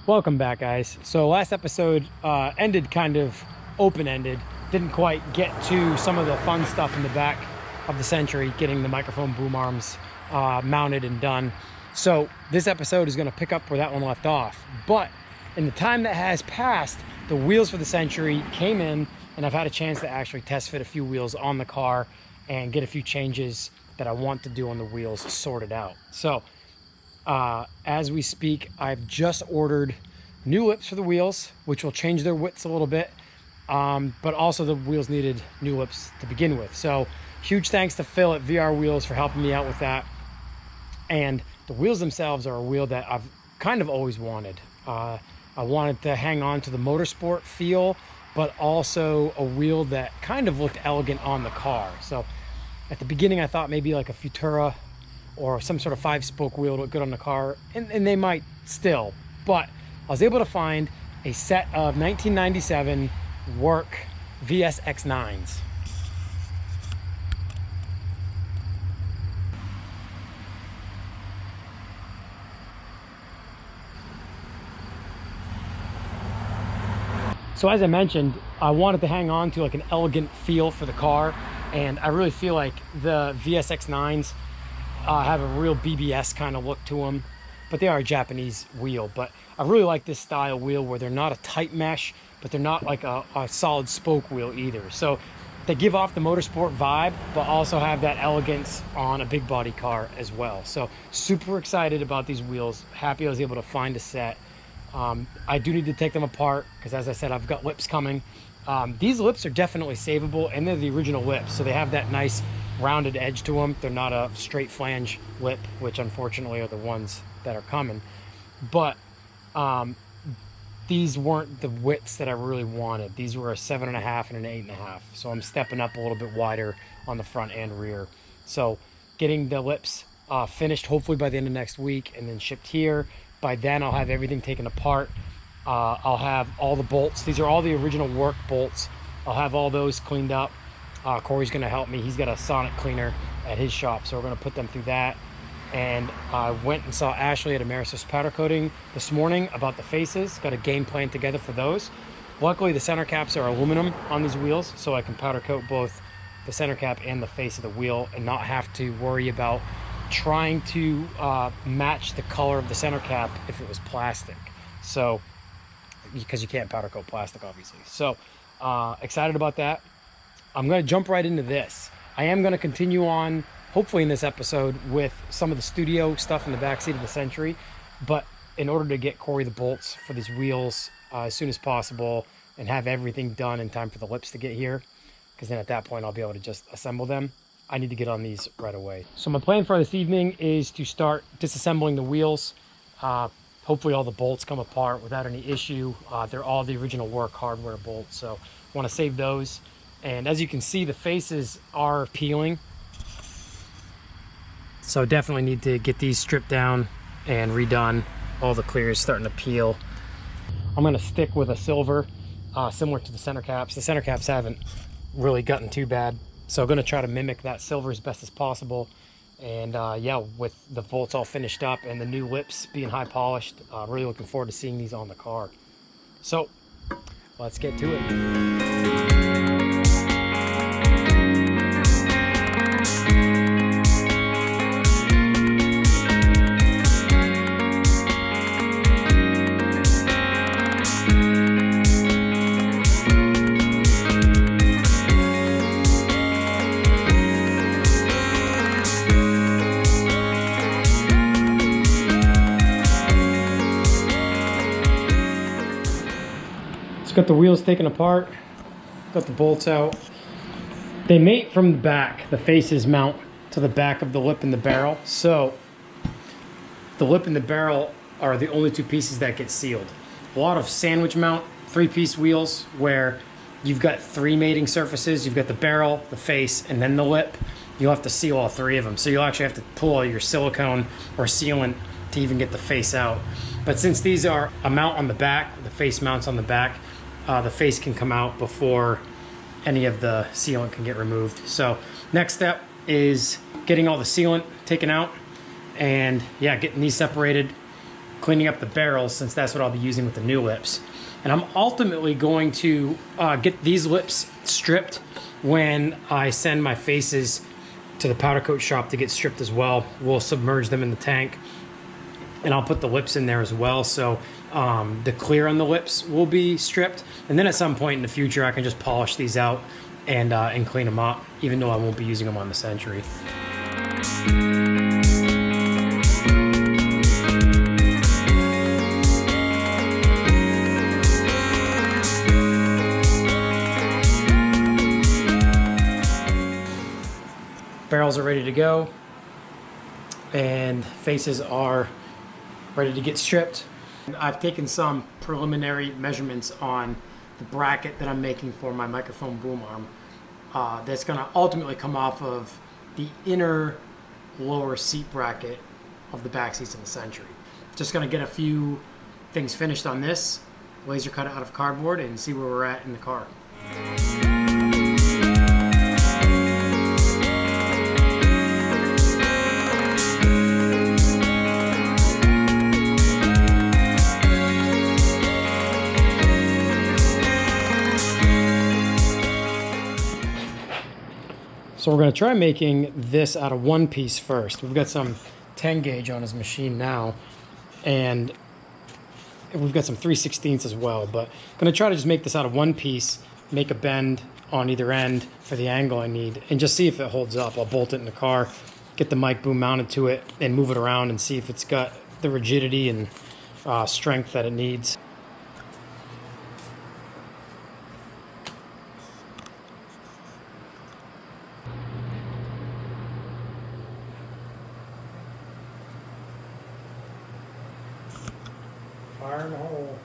Welcome back, guys. So last episode ended kind of open-ended. Didn't quite get to some of the fun stuff in the back of the Century, getting the microphone boom arms mounted and done. So this episode is going to pick up where that one left off. But in the time that has passed, the wheels for the Century came in, and I've had a chance to actually test fit a few wheels on the car and get a few changes that I want to do on the wheels sorted out. So as we speak, I've just ordered new lips for the wheels, which will change their widths a little bit, but also the wheels needed new lips to begin with. So huge thanks to Phil at VR Wheels for helping me out with that. And the wheels themselves are a wheel that I've kind of always wanted. I wanted to hang on to the motorsport feel, but also a wheel that kind of looked elegant on the car. So at the beginning, I thought maybe like a Futura or some sort of 5-spoke wheel to look good on the car, and they might still, but I was able to find a set of 1997 Work VSX9s. So as I mentioned, I wanted to hang on to like an elegant feel for the car, and I really feel like the VSX9s have a real BBS kind of look to them, but they are a Japanese wheel. But I really like this style wheel where they're not a tight mesh, but they're not like a solid spoke wheel either. So they give off the motorsport vibe, but also have that elegance on a big body car as well. So super excited about these wheels. Happy I was able to find a set. I do need to take them apart because, as I said, I've got lips coming. These lips are definitely savable, and they're the original lips, so they have that nice rounded edge to them. They're not a straight flange lip, which unfortunately are the ones that are coming. But these weren't the widths that I really wanted. These were a 7.5 and an 8.5, so I'm stepping up a little bit wider on the front and rear. So getting the lips finished hopefully by the end of next week and then shipped here. By then I'll have everything taken apart. I'll have all the bolts. These are all the original Work bolts. I'll have all those cleaned up. Corey's gonna help me. He's got a sonic cleaner at his shop, so we're gonna put them through that. And I went and saw Ashley at Amerisis Powder Coating this morning about the faces. Got a game plan together for those. Luckily, the center caps are aluminum on these wheels, so I can powder coat both the center cap and the face of the wheel and not have to worry about trying to match the color of the center cap if it was plastic. So, because you can't powder coat plastic, obviously. So, excited about that. I'm going to jump right into this. I am going to continue on, hopefully in this episode, with some of the studio stuff in the backseat of the Century. But in order to get Corey the bolts for these wheels as soon as possible and have everything done in time for the lips to get here, because then at that point I'll be able to just assemble them, I need to get on these right away. So my plan for this evening is to start disassembling the wheels. Hopefully all the bolts come apart without any issue. They're all the original Work hardware bolts, so I want to save those. And as you can see, the faces are peeling. So definitely need to get these stripped down and redone. All the clear is starting to peel. I'm gonna stick with a silver, similar to the center caps. The center caps haven't really gotten too bad, so I'm gonna try to mimic that silver as best as possible. And yeah, with the bolts all finished up and the new lips being high polished, really looking forward to seeing these on the car. So let's get to it. Got the wheels taken apart, got the bolts out. They mate from the back. The faces mount to the back of the lip and the barrel. So the lip and the barrel are the only two pieces that get sealed. A lot of sandwich mount 3-piece wheels where you've got 3 mating surfaces. You've got the barrel, the face, and then the lip. You'll have to seal all 3 of them. So you'll actually have to pull all your silicone or sealant to even get the face out. But since these are a mount on the back, the face mounts on the back, the face can come out before any of the sealant can get removed. So next step is getting all the sealant taken out and yeah, getting these separated, cleaning up the barrels, since that's what I'll be using with the new lips. And I'm ultimately going to get these lips stripped when I send my faces to the powder coat shop to get stripped as well. We'll submerge them in the tank, and I'll put the lips in there as well. So the clear on the lips will be stripped, and then at some point in the future I can just polish these out and clean them up, even though I won't be using them on the Century. Barrels are ready to go, and faces are ready to get stripped. I've taken some preliminary measurements on the bracket that I'm making for my microphone boom arm. That's going to ultimately come off of the inner lower seat bracket of the back seats of the Century. Just going to get a few things finished on this, laser cut it out of cardboard, and see where we're at in the car. So we're going to try making this out of one piece first. We've got some 10 gauge on his machine now, and we've got some 3/16 as well, but I'm going to try to just make this out of one piece, make a bend on either end for the angle I need, and just see if it holds up. I'll bolt it in the car, get the mic boom mounted to it, and move it around and see if it's got the rigidity and strength that it needs. Fire in the hole.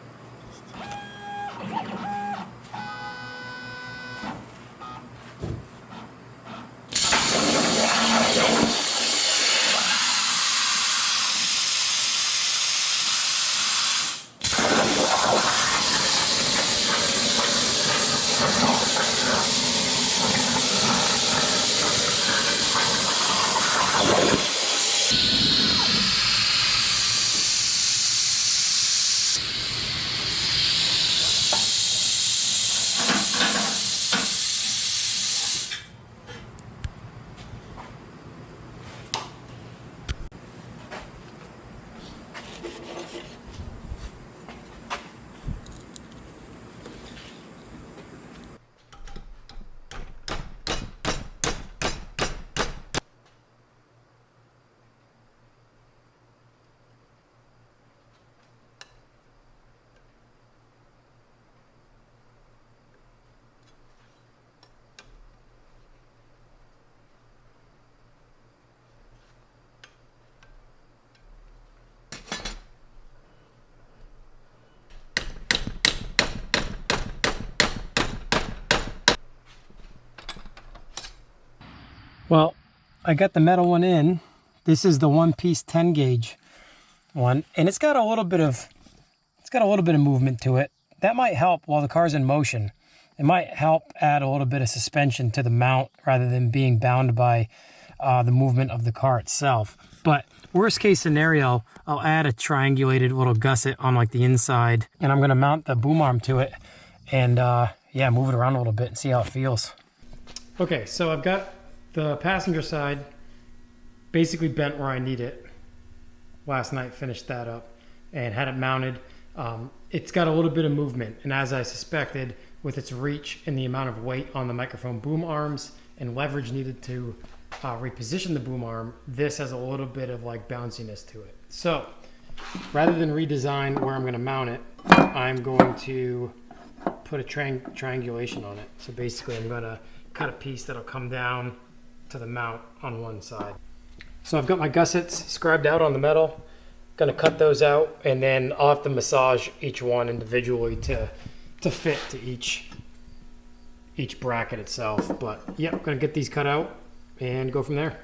Well, I got the metal one in. This is the one piece 10 gauge one, and it's got a little bit of movement to it. That might help while the car's in motion. It might help add a little bit of suspension to the mount rather than being bound by the movement of the car itself. But worst case scenario, I'll add a triangulated little gusset on like the inside, and I'm going to mount the boom arm to it and yeah, move it around a little bit and see how it feels. Okay, so I've got the passenger side basically bent where I need it. Last night finished that up and had it mounted. It's got a little bit of movement, and as I suspected, with its reach and the amount of weight on the microphone boom arms and leverage needed to reposition the boom arm, this has a little bit of like bounciness to it. So rather than redesign where I'm going to mount it, I'm going to put a triangulation on it. So basically I'm going to cut a piece that'll come down to the mount on one side. So I've got my gussets scribed out on the metal. Gonna cut those out, and then I'll have to massage each one individually to fit to each bracket itself. But yep, gonna get these cut out and go from there.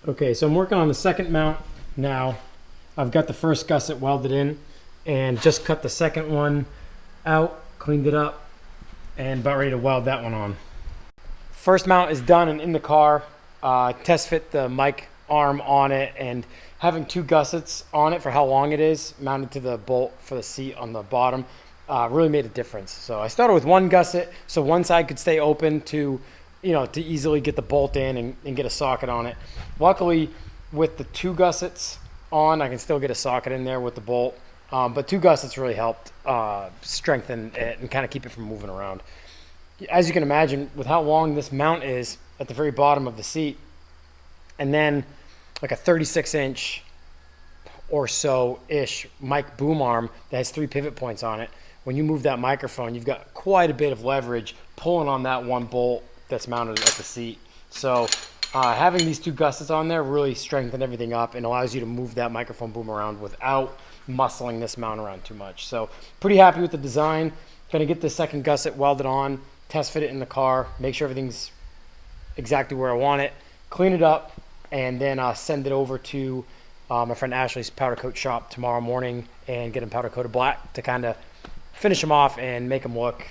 Okay, so I'm working on the second mount now. I've got the first gusset welded in and just cut the second one out, cleaned it up, and about ready to weld that one on. First mount is done and in the car. Test fit the mic arm on it, and having two gussets on it for how long it is mounted to the bolt for the seat on the bottom really made a difference. So I started with one gusset so one side could stay open to, you know, to easily get the bolt in and get a socket on it. Luckily, with the two gussets on, I can still get a socket in there with the bolt. But two gussets really helped strengthen it and kind of keep it from moving around. As you can imagine, with how long this mount is at the very bottom of the seat, and then like a 36-inch or so-ish mic boom arm that has 3 pivot points on it, when you move that microphone, you've got quite a bit of leverage pulling on that one bolt that's mounted at the seat. So having these two gussets on there really strengthened everything up and allows you to move that microphone boom around without muscling this mount around too much. So pretty happy with the design. Gonna get the second gusset welded on, test fit it in the car, make sure everything's exactly where I want it, clean it up, and then send it over to my friend Ashley's powder coat shop tomorrow morning and get them powder coated black to kind of finish them off and make them look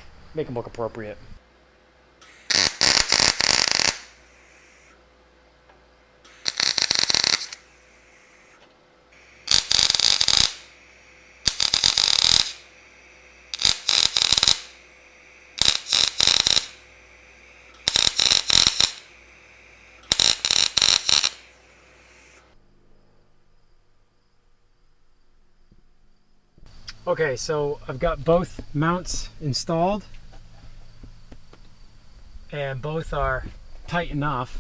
appropriate. Okay, so I've got both mounts installed and both are tight enough.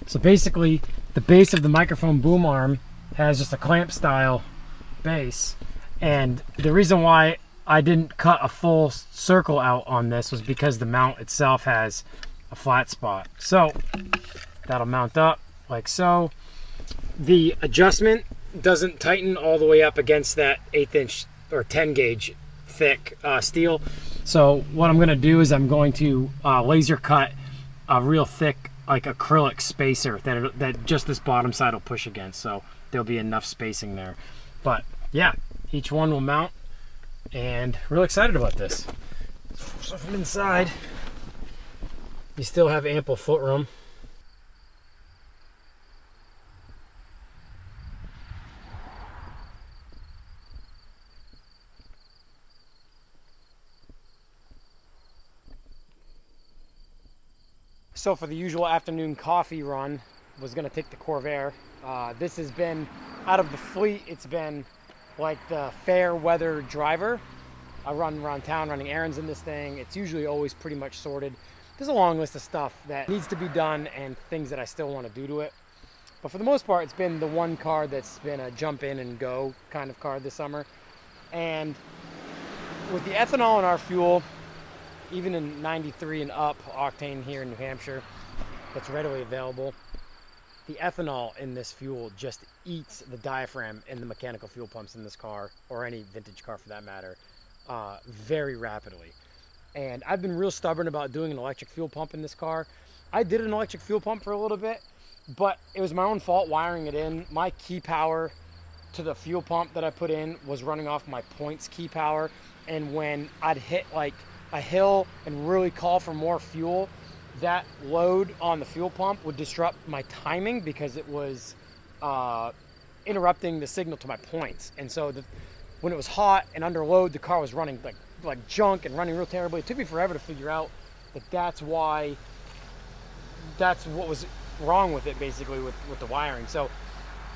So basically the base of the microphone boom arm has just a clamp style base, and the reason why I didn't cut a full circle out on this was because the mount itself has a flat spot. So that'll mount up like so. The adjustment doesn't tighten all the way up against that 1/8 inch or 10 gauge thick steel. So what I'm going to do is I'm going to laser cut a real thick like acrylic spacer that just this bottom side will push against, so there'll be enough spacing there. But yeah, each one will mount, and really excited about this. So from inside, you still have ample foot room. So for the usual afternoon coffee run, was gonna take the Corvair. This has been, out of the fleet, it's been like the fair weather driver. I run around town running errands in this thing. It's usually always pretty much sorted. There's a long list of stuff that needs to be done and things that I still want to do to it. But for the most part, it's been the one car that's been a jump in and go kind of car this summer. And with the ethanol in our fuel, even in 93 and up octane here in New Hampshire, that's readily available, the ethanol in this fuel just eats the diaphragm in the mechanical fuel pumps in this car, or any vintage car for that matter, very rapidly. And I've been real stubborn about doing an electric fuel pump in this car. I did an electric fuel pump for a little bit, but it was my own fault wiring it in. My key power to the fuel pump that I put in was running off my points key power, and when I'd hit like a hill and really call for more fuel, that load on the fuel pump would disrupt my timing because it was interrupting the signal to my points. And so when it was hot and under load, the car was running like junk and running real terribly. It took me forever to figure out that that's what was wrong with it, basically, with the wiring. So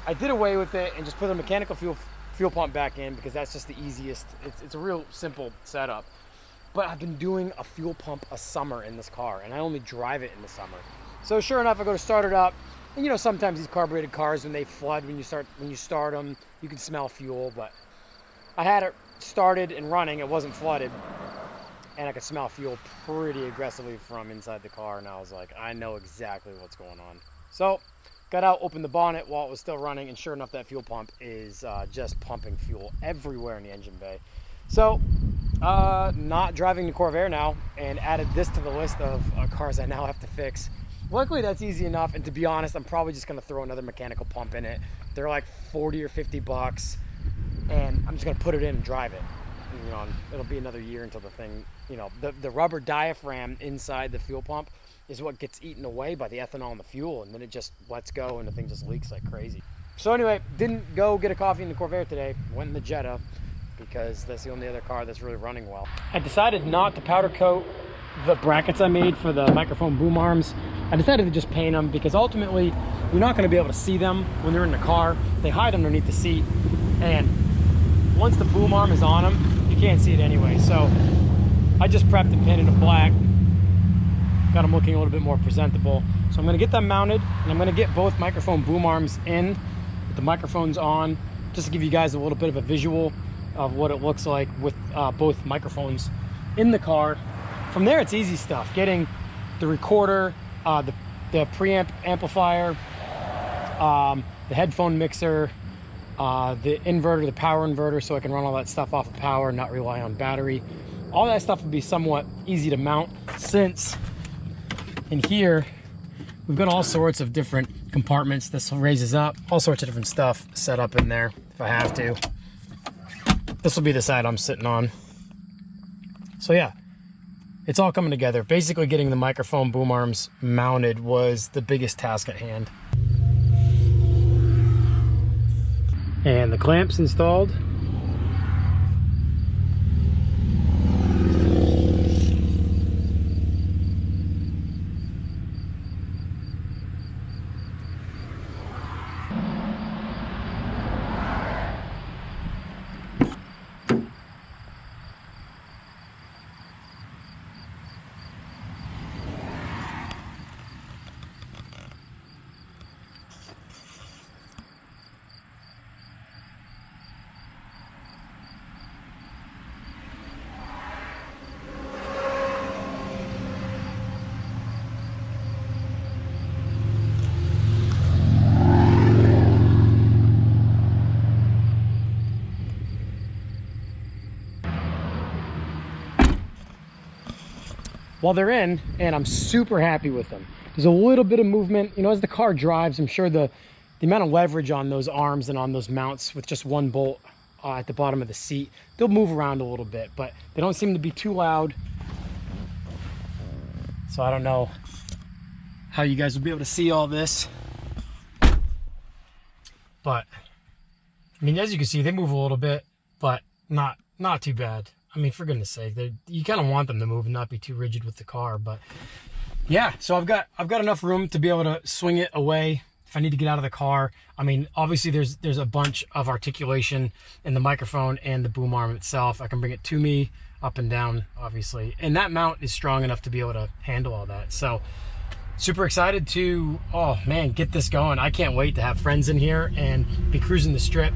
I did away with it and just put a mechanical fuel pump back in, because that's just the easiest. It's a real simple setup. But I've been doing a fuel pump a summer in this car, and I only drive it in the summer. So sure enough, I go to start it up, and you know, sometimes these carbureted cars, when they flood, when you start them, you can smell fuel. But I had it started and running, it wasn't flooded, and I could smell fuel pretty aggressively from inside the car, and I was like, I know exactly what's going on. So got out, opened the bonnet while it was still running, and sure enough, that fuel pump is just pumping fuel everywhere in the engine bay. So not driving the Corvair now, and added this to the list of cars I now have to fix. luckily that's easy enough. And to be honest, I'm probably just gonna throw another mechanical pump in it. They're like 40 or 50 bucks, and I'm just gonna put it in and drive it. You know, it'll be another year until the thing, you know, the rubber diaphragm inside the fuel pump is what gets eaten away by the ethanol and the fuel, and then it just lets go and the thing just leaks like crazy. So anyway, didn't go get a coffee in the Corvair today, went in the Jetta, because that's the only other car that's really running well. I decided not to powder coat the brackets I made for the microphone boom arms. I decided to just paint them because ultimately you're not going to be able to see them when they're in the car. They hide underneath the seat, and once the boom arm is on them, you can't see it anyway. So I just prepped and painted them black, got them looking a little bit more presentable. So I'm going to get them mounted, and I'm going to get both microphone boom arms in with the microphones on, just to give you guys a little bit of a visual of what it looks like with both microphones in the car. From there, it's easy stuff. Getting the recorder, the preamp amplifier, the headphone mixer, the inverter, the power inverter, so I can run all that stuff off of power and not rely on battery. All that stuff would be somewhat easy to mount, since in here we've got all sorts of different compartments. This raises up, all sorts of different stuff set up in there if I have to. This will be the side I'm sitting on. So yeah, it's all coming together. Basically getting the microphone boom arms mounted was the biggest task at hand. And the clamps installed. Well, they're in, and I'm super happy with them. There's a little bit of movement, you know, as the car drives. I'm sure the amount of leverage on those arms and on those mounts with just one bolt at the bottom of the seat, they'll move around a little bit, but they don't seem to be too loud. So I don't know how you guys will be able to see all this, but I mean, as you can see, they move a little bit, but not too bad. I mean, for goodness sake, you kind of want them to move and not be too rigid with the car. But yeah, so I've got enough room to be able to swing it away if I need to get out of the car. I mean, obviously there's a bunch of articulation in the microphone and the boom arm itself. I can bring it to me, up and down, obviously. And that mount is strong enough to be able to handle all that. So super excited to, oh man, get this going. I can't wait to have friends in here and be cruising the strip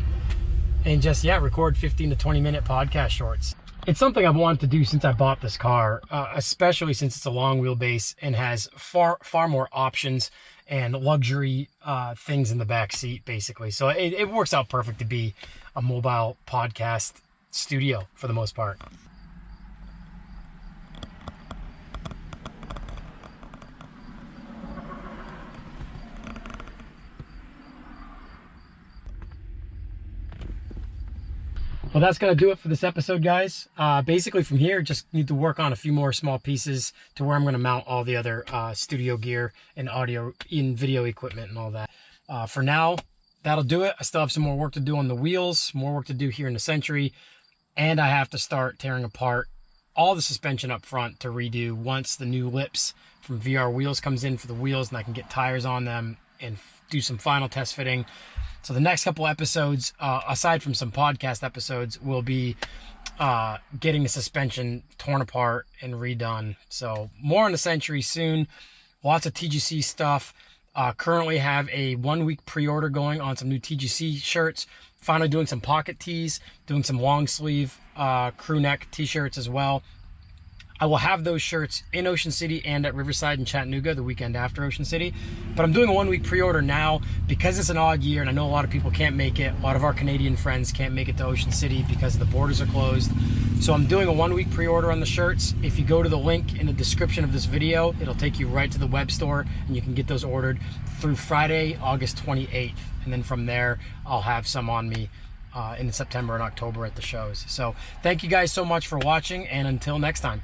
and just, yeah, record 15 to 20 minute podcast shorts. It's something I've wanted to do since I bought this car, especially since it's a long wheelbase and has far more options and luxury things in the back seat, basically. So it works out perfect to be a mobile podcast studio for the most part. Well, that's going to do it for this episode, guys. Basically from here, just need to work on a few more small pieces to where I'm going to mount all the other studio gear and audio and video equipment and all that. For now, that'll do it. I still have some more work to do on the wheels, more work to do here in the Century, and I have to start tearing apart all the suspension up front to redo once the new lips from VR Wheels comes in for the wheels, and I can get tires on them and do some final test fitting. So the next couple episodes, aside from some podcast episodes, will be getting the suspension torn apart and redone. So more on the Century soon. Lots of TGC stuff. Currently have a 1-week pre-order going on some new TGC shirts. Finally doing some pocket tees, doing some long sleeve crew neck t-shirts as well. I will have those shirts in Ocean City and at Riverside and Chattanooga the weekend after Ocean City. But I'm doing a 1-week pre-order now because it's an odd year, and I know a lot of people can't make it, a lot of our Canadian friends can't make it to Ocean City because the borders are closed. So I'm doing a 1-week pre-order on the shirts. If you go to the link in the description of this video, it'll take you right to the web store, and you can get those ordered through Friday, August 28th. And then from there, I'll have some on me in September and October at the shows. So thank you guys so much for watching, and until next time.